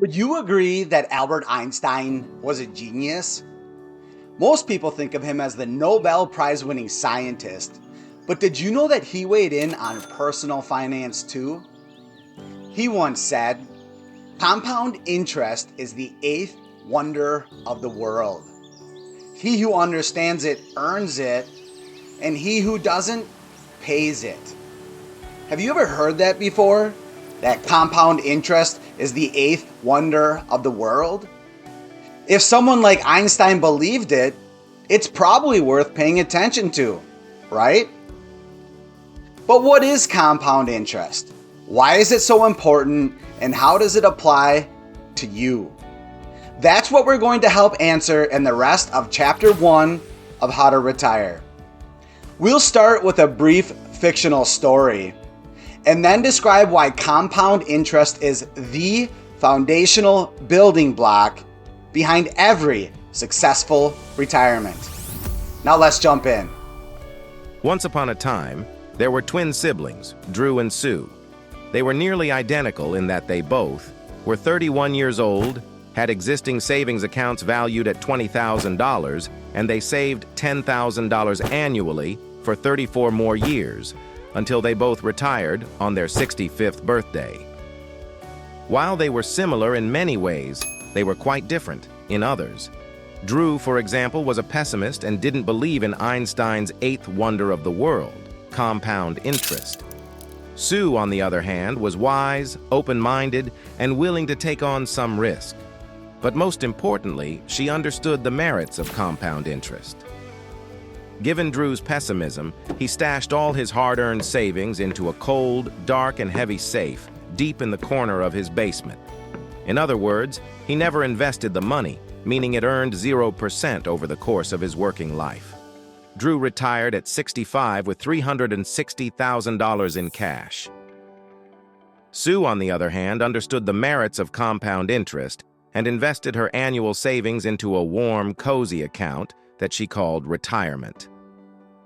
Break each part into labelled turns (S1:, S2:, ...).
S1: Would you agree that Albert Einstein was a genius? Most people think of him as the Nobel Prize winning scientist, but did you know that he weighed in on personal finance too? He once said, "Compound interest is the eighth wonder of the world. He who understands it earns it, and he who doesn't pays it." Have you ever heard that before? That compound interest is the eighth wonder of the world? If someone like Einstein believed it, it's probably worth paying attention to, right? But what is compound interest? Why is it so important, and how does it apply to you? That's what we're going to help answer in the rest of Chapter 1 of How to Retire. We'll start with a brief fictional story, and then describe why compound interest is the foundational building block behind every successful retirement. Now let's jump in.
S2: Once upon a time, there were twin siblings, Drew and Sue. They were nearly identical in that they both were 31 years old, had existing savings accounts valued at $20,000, and they saved $10,000 annually for 34 more years, until they both retired on their 65th birthday. While they were similar in many ways, they were quite different in others. Drew, for example, was a pessimist and didn't believe in Einstein's eighth wonder of the world, compound interest. Sue, on the other hand, was wise, open-minded, and willing to take on some risk. But most importantly, she understood the merits of compound interest. Given Drew's pessimism, he stashed all his hard-earned savings into a cold, dark, and heavy safe deep in the corner of his basement. In other words, he never invested the money, meaning it earned 0% over the course of his working life. Drew retired at 65 with $360,000 in cash. Sue, on the other hand, understood the merits of compound interest and invested her annual savings into a warm, cozy account that she called retirement.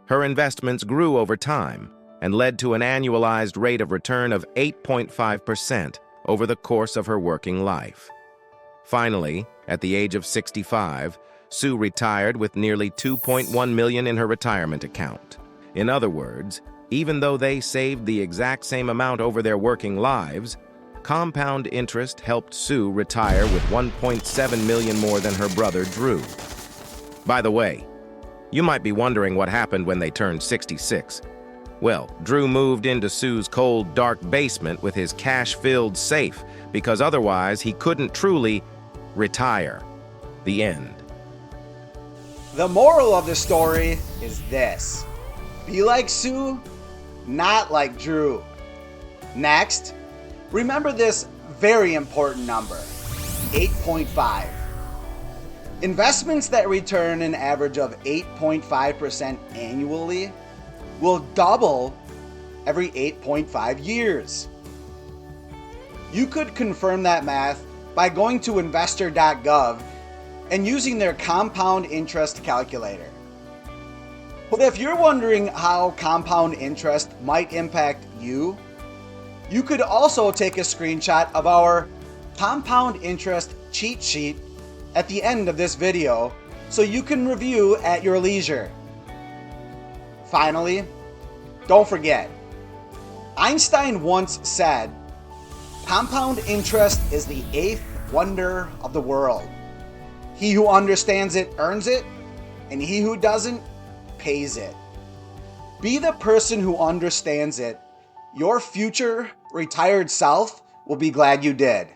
S2: Her investments grew over time and led to an annualized rate of return of 8.5% over the course of her working life. Finally, at the age of 65, Sue retired with nearly $2.1 million in her retirement account. In other words, even though they saved the exact same amount over their working lives, compound interest helped Sue retire with $1.7 million more than her brother Drew. By the way, you might be wondering what happened when they turned 66. Well, Drew moved into Sue's cold, dark basement with his cash-filled safe because otherwise he couldn't truly retire. The end.
S1: The moral of the story is this: be like Sue, not like Drew. Next, remember this very important number, 8.5. Investments that return an average of 8.5% annually will double every 8.5 years. You could confirm that math by going to investor.gov and using their compound interest calculator. But if you're wondering how compound interest might impact you, you could also take a screenshot of our compound interest cheat sheet at the end of this video so you can review at your leisure. Finally, don't forget, Einstein once said, "Compound interest is the eighth wonder of the world. He who understands it earns it, and he who doesn't pays it." Be the person who understands it. Your future retired self will be glad you did.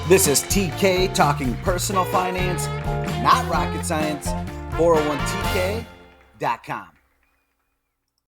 S1: This is TK talking personal finance, not rocket science, 401tk.com.